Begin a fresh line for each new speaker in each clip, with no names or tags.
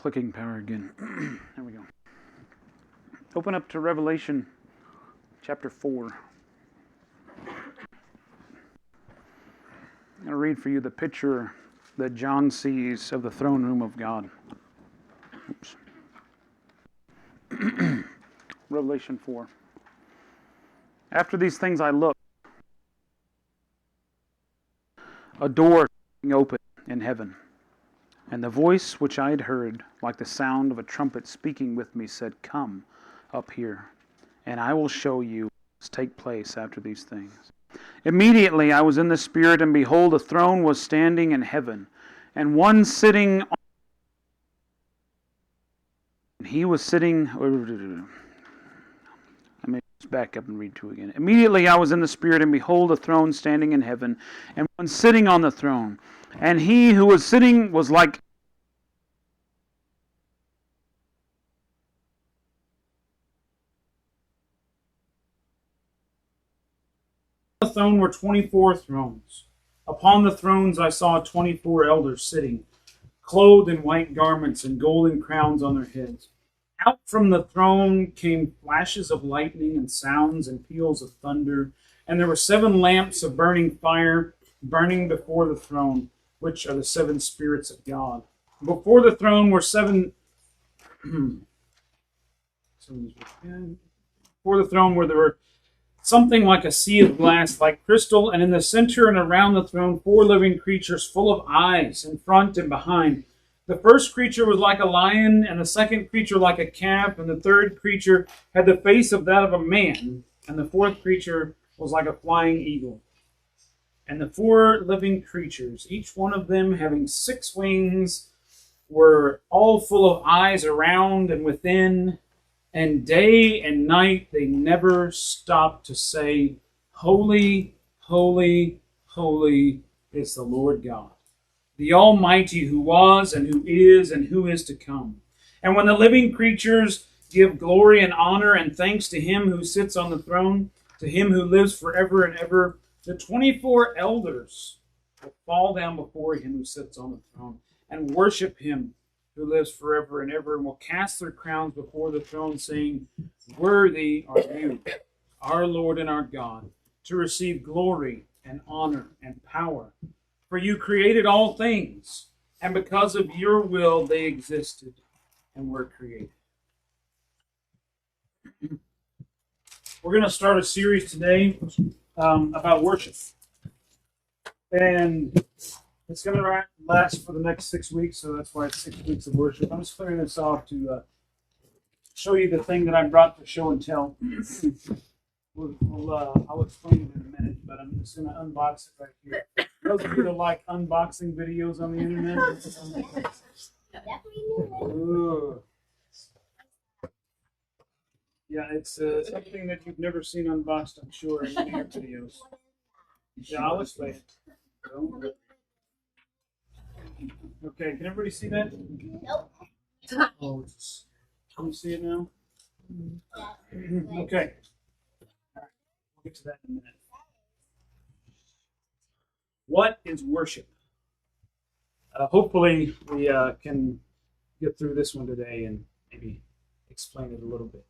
clicking power again. There we go. Open up to Revelation chapter 4. I'm going to read for you the picture that John sees of the throne room of God. Oops. Revelation 4. After these things I looked, a door opened in heaven, and the voice which I had heard, like the sound of a trumpet speaking with me, said, "Come up here, and I will show you what must take place after these things." Immediately I was in the Spirit, and behold, a throne was standing in heaven, and one sitting on it. He was sitting... Let me just back up and read 2 again. Immediately I was in the Spirit, and behold, a throne standing in heaven, and one sitting on the throne. And he who was sitting was like... On the throne were 24 thrones. Upon the thrones I saw 24 elders sitting, clothed in white garments and golden crowns on their heads. Out from the throne came flashes of lightning and sounds and peals of thunder. And there were 7 lamps of burning fire burning before the throne, which are the 7 spirits of God. Before the throne were 7... Before the throne there were something like a sea of glass, like crystal, and in the center and around the throne 4 living creatures full of eyes in front and behind. The first creature was like a lion, and the second creature like a calf, and the third creature had the face of that of a man, and the fourth creature was like a flying eagle. And the 4 living creatures, each one of them having 6 wings, were all full of eyes around and within, and day and night they never stopped to say, "Holy, holy, holy is the Lord God, the Almighty, who was and who is to come." And when the living creatures give glory and honor and thanks to him who sits on the throne, to him who lives forever and ever, the 24 elders will fall down before him who sits on the throne and worship him who lives forever and ever, and will cast their crowns before the throne, saying, "Worthy are you, our Lord and our God, to receive glory and honor and power. For you created all things, and because of your will they existed and were created." We're going to start a series today about worship. And it's going to last for the next 6 weeks, so that's why it's 6 weeks of worship. I'm just clearing this off to show you the thing that I brought to show and tell. I'll explain it in a minute, but I'm just going to unbox it right here. Those of you that like unboxing videos on the internet. Ooh. Yeah, it's something that you've never seen unboxed, I'm sure, in any of your videos. Yeah, I'll explain it. Okay, can everybody see that?
Nope.
Oh, can you see it now? Okay. All right, we'll get to that in a minute. What is worship? Hopefully we can get through this one today and maybe explain it a little bit.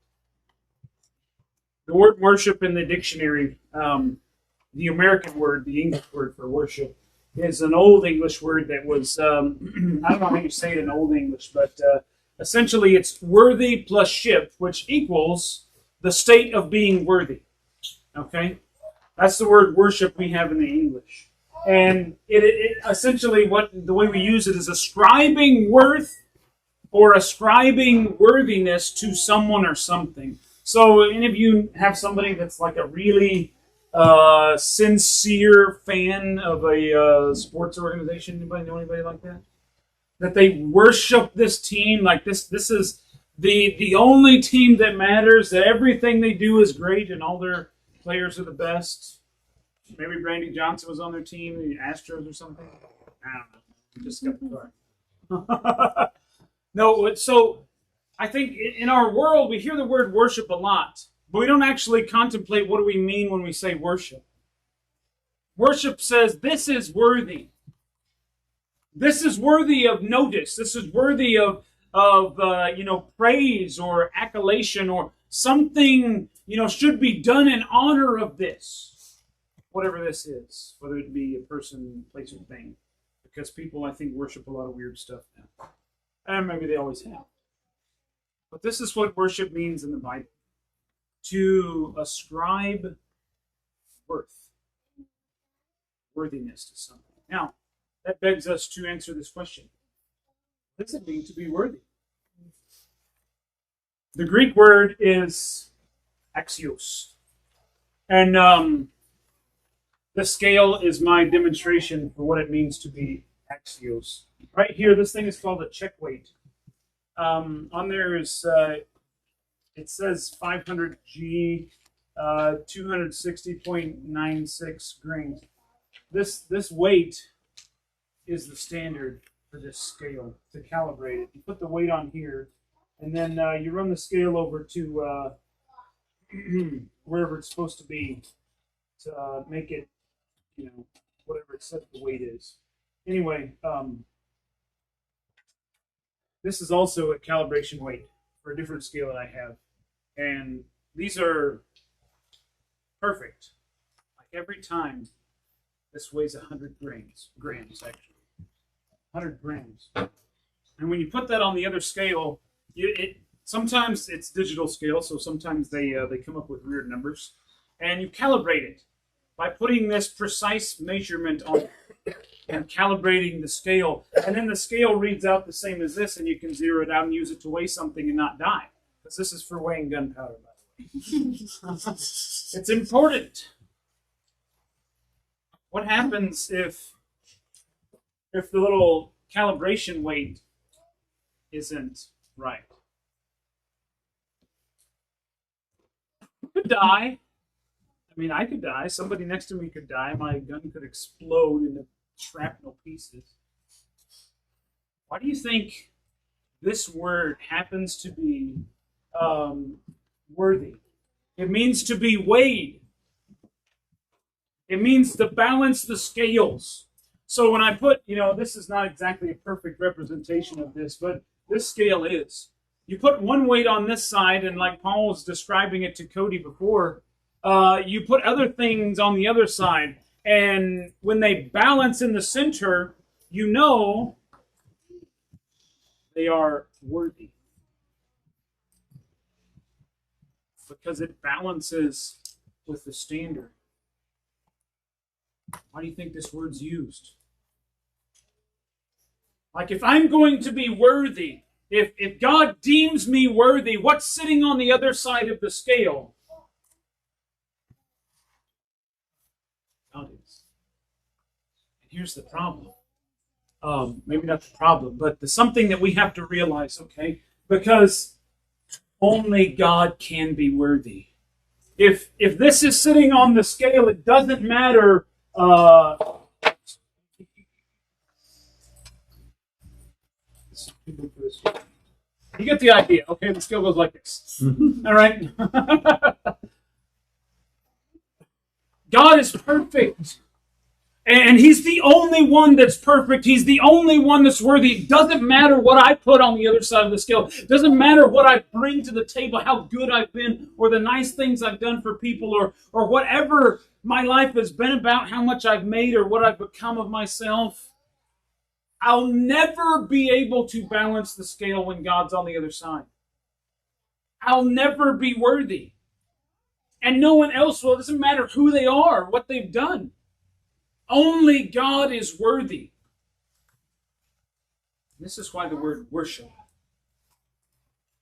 The word worship in the dictionary, the American word, the English word for worship, is an Old English word that was, I don't know how you say it in Old English, but essentially it's worthy plus ship, which equals the state of being worthy. Okay? That's the word worship we have in the English. And it essentially, the way we use it is ascribing worth or ascribing worthiness to someone or something. So any of you have somebody that's like a really sincere fan of a sports organization? Anybody know anybody like that? That they worship this team, like this is the only team that matters, that everything they do is great and all their players are the best. Maybe Brandy Johnson was on their team, the Astros or something. I don't know. You just got the card. No, so I think in our world we hear the word worship a lot, but we don't actually contemplate what do we mean when we say worship. Worship says this is worthy. This is worthy of notice. This is worthy of of praise or accolation or something, should be done in honor of this, whatever this is, whether it be a person, place, or thing. Because people, I think, worship a lot of weird stuff now. And maybe they always have. But this is what worship means in the Bible. To ascribe worthiness to something. Now, that begs us to answer this question. What does it mean to be worthy? The Greek word is axios. And the scale is my demonstration for what it means to be axios. Right here, this thing is called a check weight. On there is, it says 500 G, 260.96 grains. This weight is the standard for this scale to calibrate it. You put the weight on here, and then you run the scale over to wherever it's supposed to be to make it, whatever it says the weight is. Anyway, this is also a calibration weight for a different scale that I have. And these are perfect. Like every time, this weighs 100 grams actually. 100 grams. And when you put that on the other scale, sometimes it's digital scale, so sometimes they come up with weird numbers. And you calibrate it by putting this precise measurement on it and calibrating the scale. And then the scale reads out the same as this, and you can zero it out and use it to weigh something and not die. Because this is for weighing gunpowder, by the way. It's important. What happens if the little calibration weight isn't right? You could die. I mean, I could die. Somebody next to me could die. My gun could explode into shrapnel pieces. Why do you think this word happens to be worthy? It means to be weighed. It means to balance the scales. So when I put, this is not exactly a perfect representation of this, but this scale is. You put one weight on this side, and like Paul was describing it to Cody before, you put other things on the other side. And when they balance in the center, they are worthy. Because it balances with the standard. Why do you think this word's used? Like if I'm going to be worthy, if God deems me worthy, what's sitting on the other side of the scale? God is. And here's the problem. Maybe not the problem, but the something that we have to realize, okay? Because only God can be worthy. If this is sitting on the scale, it doesn't matter. You get the idea. Okay, the scale goes like this. All right? God is perfect. And He's the only one that's perfect. He's the only one that's worthy. It doesn't matter what I put on the other side of the scale. It doesn't matter what I bring to the table, how good I've been, or the nice things I've done for people, or whatever my life has been about, how much I've made, or what I've become of myself. I'll never be able to balance the scale when God's on the other side. I'll never be worthy. And no one else will. It doesn't matter who they are, what they've done. Only God is worthy. This is why the word worship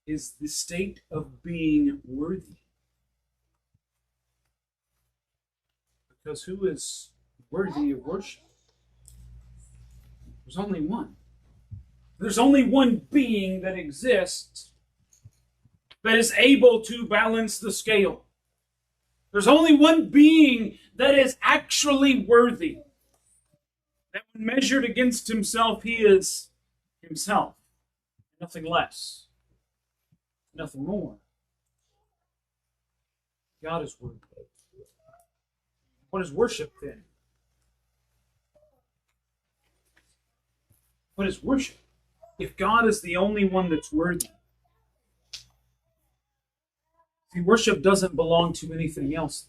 is the state of being worthy. Because who is worthy of worship? There's only one. There's only one being that exists that is able to balance the scale. There's only one being that is actually worthy. That when measured against himself, he is himself. Nothing less. Nothing more. God is worthy. What is worship then? What is worship? if God is the only one that's worthy? See, worship doesn't belong to anything else.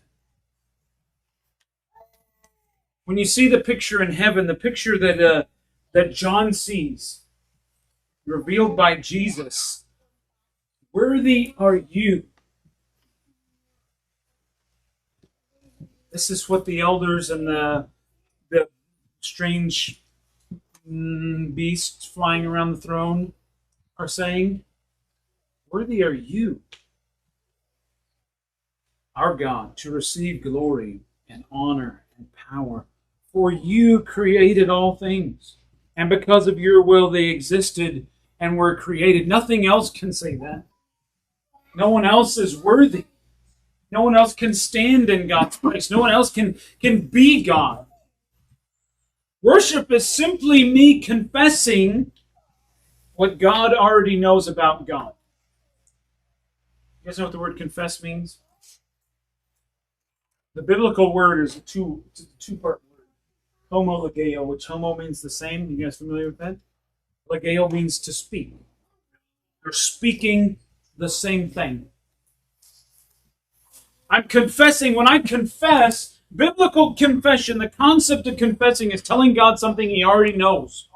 When you see the picture in heaven, the picture that John sees, revealed by Jesus, worthy are you. This is what the elders and the strange beasts flying around the throne are saying. Worthy are you, our God, to receive glory and honor and power. For you created all things, and because of your will they existed and were created. Nothing else can say that. No one else is worthy. No one else can stand in God's place. No one else can be God. Worship is simply me confessing what God already knows about God. You guys know what the word confess means? The biblical word is a two-part word. Homo legeo, which homo means the same. You guys familiar with that? Legeo means to speak. You're speaking the same thing. I'm confessing. When I confess, biblical confession, the concept of confessing is telling God something He already knows.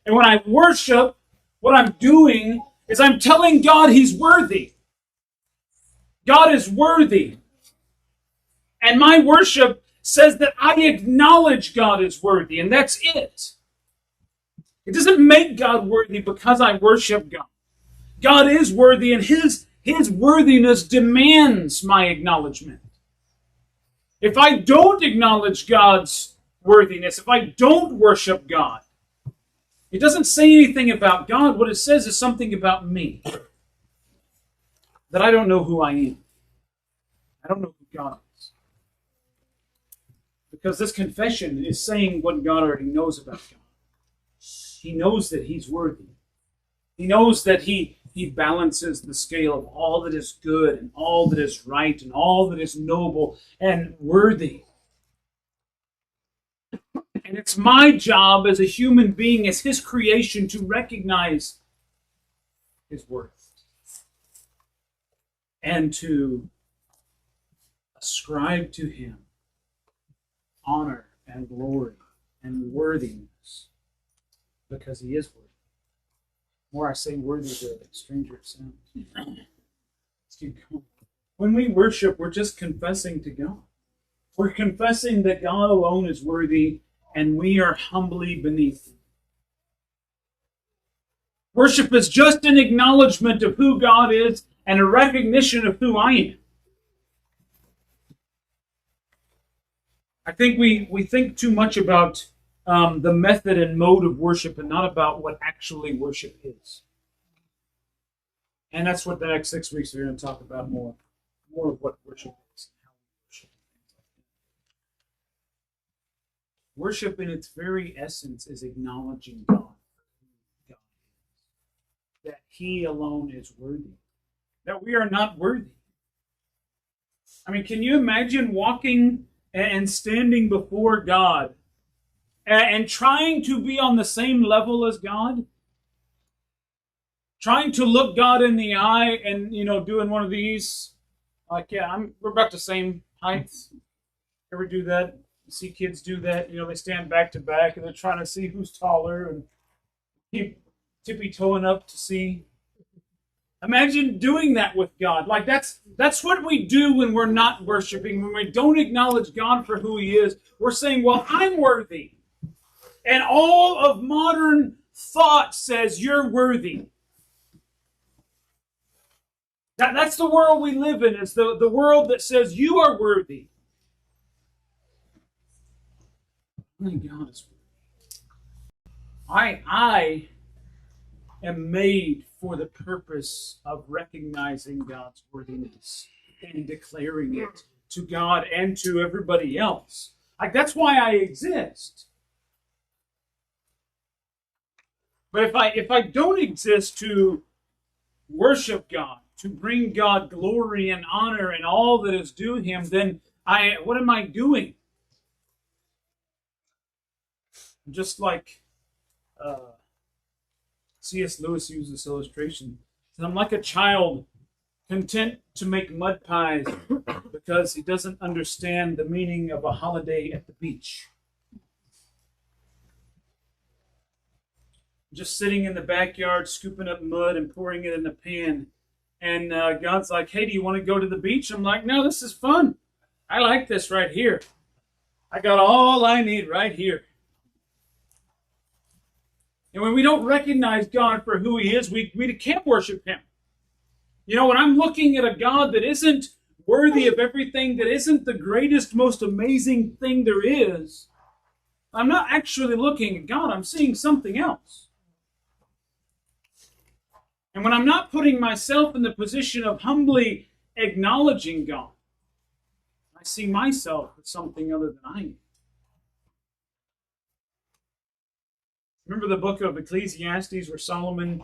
And when I worship, what I'm doing is I'm telling God He's worthy. God is worthy. And my worship says that I acknowledge God is worthy, and that's it. It doesn't make God worthy because I worship God. God is worthy, and His worthiness demands my acknowledgement. If I don't acknowledge God's worthiness, if I don't worship God, it doesn't say anything about God. What it says is something about me. That I don't know who I am. I don't know who God is. Because this confession is saying what God already knows about God. He knows that He's worthy. He knows that He balances the scale of all that is good and all that is right and all that is noble and worthy. And it's my job as a human being, as His creation, to recognize His worth and to ascribe to Him honor and glory and worthiness because He is worthy. The more I say worthy, the stranger it sounds. Let's keep going. When we worship, we're just confessing to God. We're confessing that God alone is worthy and we are humbly beneath Him. Worship is just an acknowledgement of who God is and a recognition of who I am. I think we think too much about the method and mode of worship and not about what actually worship is. And that's what the next 6 weeks we're going to talk about more of what worship is and how we worship. Worship in its very essence is acknowledging God for who God is. That He alone is worthy. That we are not worthy. I mean, can you imagine walking and standing before God and trying to be on the same level as God? Trying to look God in the eye and, doing one of these. Like, yeah, we're about the same height. Ever do that? You see kids do that. They stand back to back and they're trying to see who's taller and keep tippy-toeing up to see. Imagine doing that with God. Like that's what we do when we're not worshiping, when we don't acknowledge God for who He is. We're saying, well, I'm worthy. And all of modern thought says you're worthy. That's the world we live in. It's the world that says you are worthy. Only God is worthy. I am made for the purpose of recognizing God's worthiness and declaring it to God and to everybody else. Like, that's why I exist. But if I don't exist to worship God, to bring God glory and honor and all that is due Him, then what am I doing? Just like C.S. Lewis used this illustration. He said, I'm like a child content to make mud pies because he doesn't understand the meaning of a holiday at the beach. Just sitting in the backyard, scooping up mud and pouring it in the pan. And God's like, hey, do you want to go to the beach? I'm like, no, this is fun. I like this right here. I got all I need right here. And when we don't recognize God for who He is, we can't worship Him. You know, when I'm looking at a God that isn't worthy of everything, that isn't the greatest, most amazing thing there is, I'm not actually looking at God. I'm seeing something else. And when I'm not putting myself in the position of humbly acknowledging God, I see myself as something other than I am. Remember the book of Ecclesiastes where Solomon,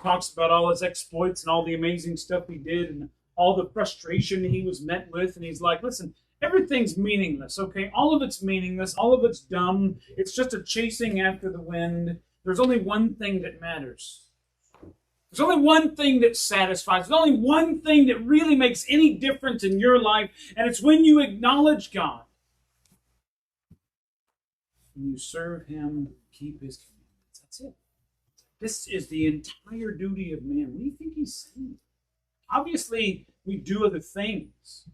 talks about all his exploits and all the amazing stuff he did and all the frustration he was met with. And he's like, listen, everything's meaningless, okay? All of it's meaningless. All of it's dumb. It's just a chasing after the wind. There's only one thing that matters. There's only one thing that satisfies. There's only one thing that really makes any difference in your life, and it's when you acknowledge God. When you serve Him, keep His commandments. That's it. This is the entire duty of man. What do you think He's saying? Obviously, we do other things.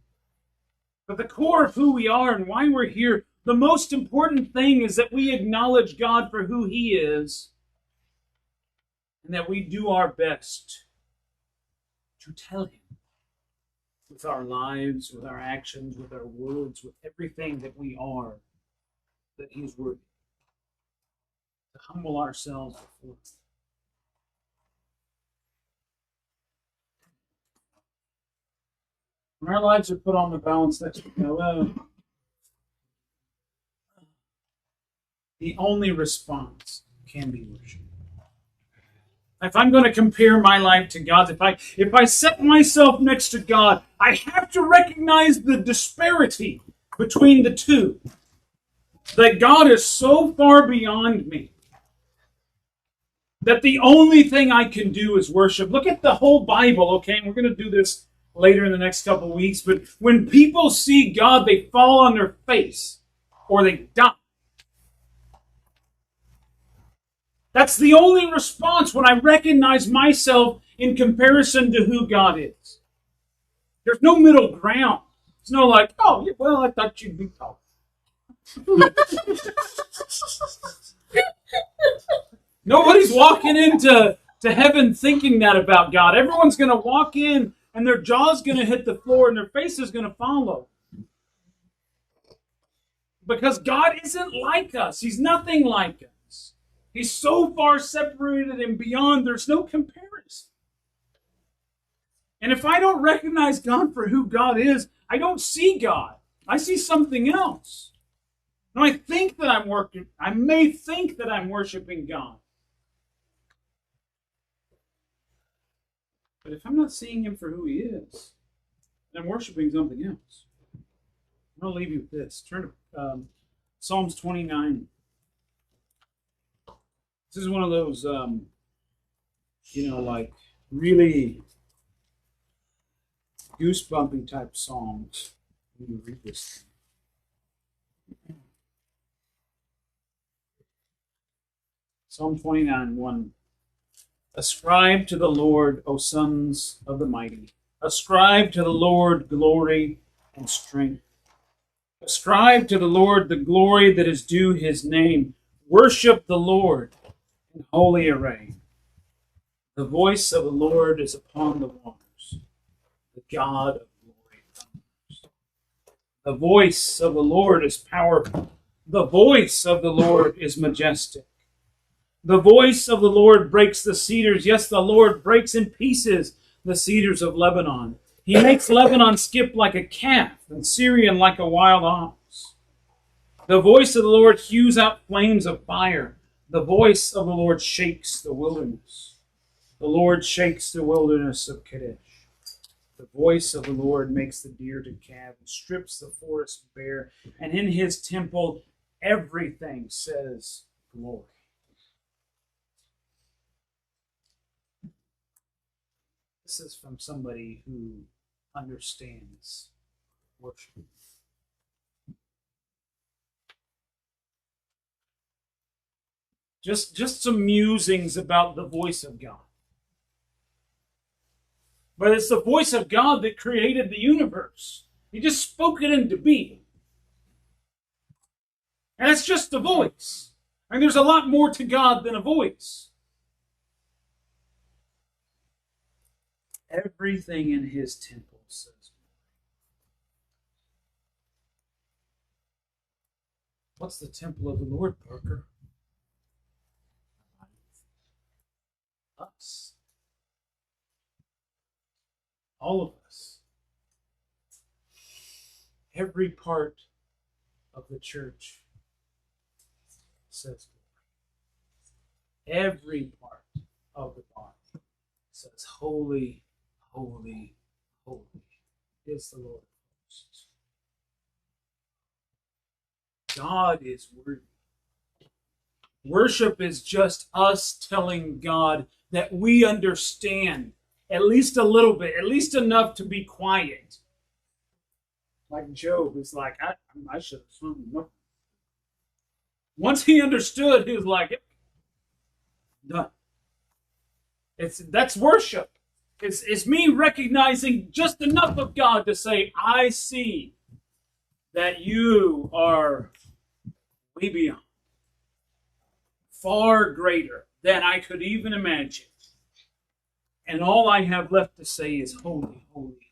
But the core of who we are and why we're here, the most important thing is that we acknowledge God for who He is, and that we do our best to tell Him with our lives, with our actions, with our words, with everything that we are, that He's worthy. To humble ourselves before Him. When our lives are put on the balance next to the only response can be worship. If I'm going to compare my life to God's, if I set myself next to God, I have to recognize the disparity between the two. That God is so far beyond me that the only thing I can do is worship. Look at the whole Bible, okay? And we're going to do this later in the next couple of weeks. But when people see God, they fall on their face or they die. That's the only response when I recognize myself in comparison to who God is. There's no middle ground. It's no like, oh, well, I thought you'd be tall. Nobody's walking into heaven thinking that about God. Everyone's going to walk in and their jaw's going to hit the floor and their face is going to follow. Because God isn't like us. He's nothing like us. He's so far separated and beyond, there's no comparison. And if I don't recognize God for who God is, I don't see God. I see something else. Now I may think that I'm worshiping God. But if I'm not seeing Him for who He is, then I'm worshiping something else. I'm going to leave you with this. Turn to Psalms 29. This is one of those, really goosebumpy type songs when you read this. Psalm 29:1. Ascribe to the Lord, O sons of the mighty. Ascribe to the Lord glory and strength. Ascribe to the Lord the glory that is due His name. Worship the Lord in holy array. The voice of the Lord is upon the waters. The God of glory thunders. The voice of the Lord is powerful. The voice of the Lord is majestic. The voice of the Lord breaks the cedars. Yes, the Lord breaks in pieces the cedars of Lebanon. He makes Lebanon skip like a calf and Syrian like a wild ox. The voice of the Lord hews out flames of fire. The voice of the Lord shakes the wilderness. The Lord shakes the wilderness of Kadesh. The voice of the Lord makes the deer to calve and strips the forest bare. And in His temple, everything says glory. This is from somebody who understands worship. Just some musings about the voice of God. But it's the voice of God that created the universe. He just spoke it into being. And it's just a voice. And there's a lot more to God than a voice. Everything in his temple says. What's the temple of the Lord, Parker? Us. All of us. Every part of the church says glory. Every part of the body says holy, holy, holy is the Lord of hosts. God is worthy. Worship is just us telling God that we understand at least a little bit, at least enough to be quiet. Like Job is like, I should have sworn. No. Once he understood, he was like, done. That's worship. It's me recognizing just enough of God to say, I see that you are way beyond, far greater than I could even imagine. And all I have left to say is holy, holy.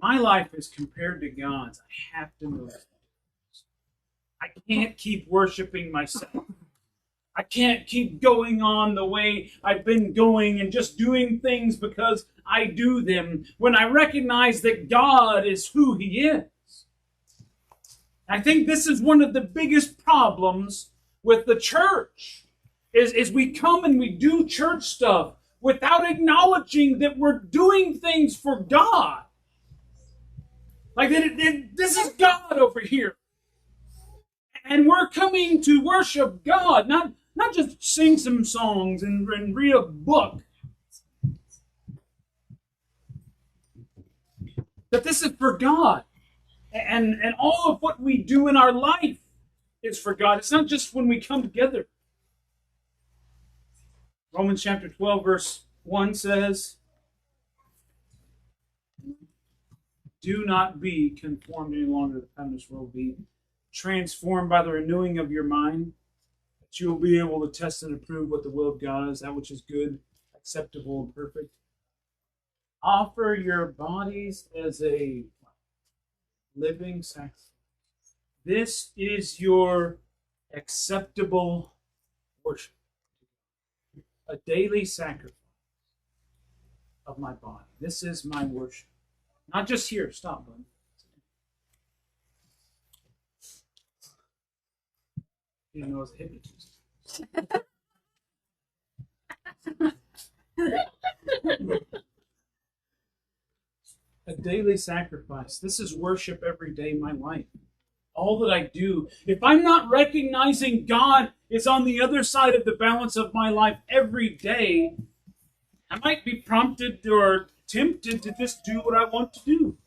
My life is compared to God's. I have to know that. I can't keep worshiping myself. I can't keep going on the way I've been going and just doing things because I do them when I recognize that God is who He is. I think this is one of the biggest problems with the church is we come and we do church stuff without acknowledging that we're doing things for God. Like this is God over here. And we're coming to worship God, not just sing some songs and read a book. That this is for God. And all of what we do in our life is for God. It's not just when we come together. Romans chapter 12, verse 1 says, do not be conformed any longer to the pattern of this world. Be transformed by the renewing of your mind, that you will be able to test and approve what the will of God is, that which is good, acceptable, and perfect. Offer your bodies as a living sacrifice. This is your acceptable worship. A daily sacrifice of my body. This is my worship. Not just here. Stop, bud. You didn't know I was a hypnotist. A daily sacrifice. This is worship every day in my life. All that I do. If I'm not recognizing God is on the other side of the balance of my life every day, I might be prompted or tempted to just do what I want to do.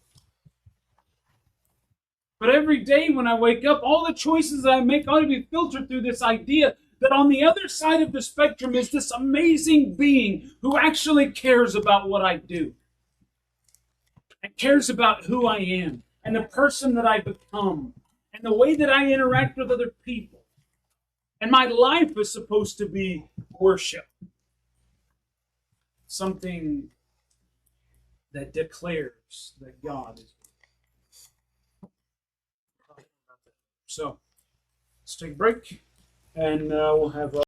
But every day when I wake up, all the choices that I make ought to be filtered through this idea that on the other side of the spectrum is this amazing being who actually cares about what I do. And cares about who I am and the person that I become and the way that I interact with other people. And my life is supposed to be worship. Something that declares that God is. So, let's take a break and we'll have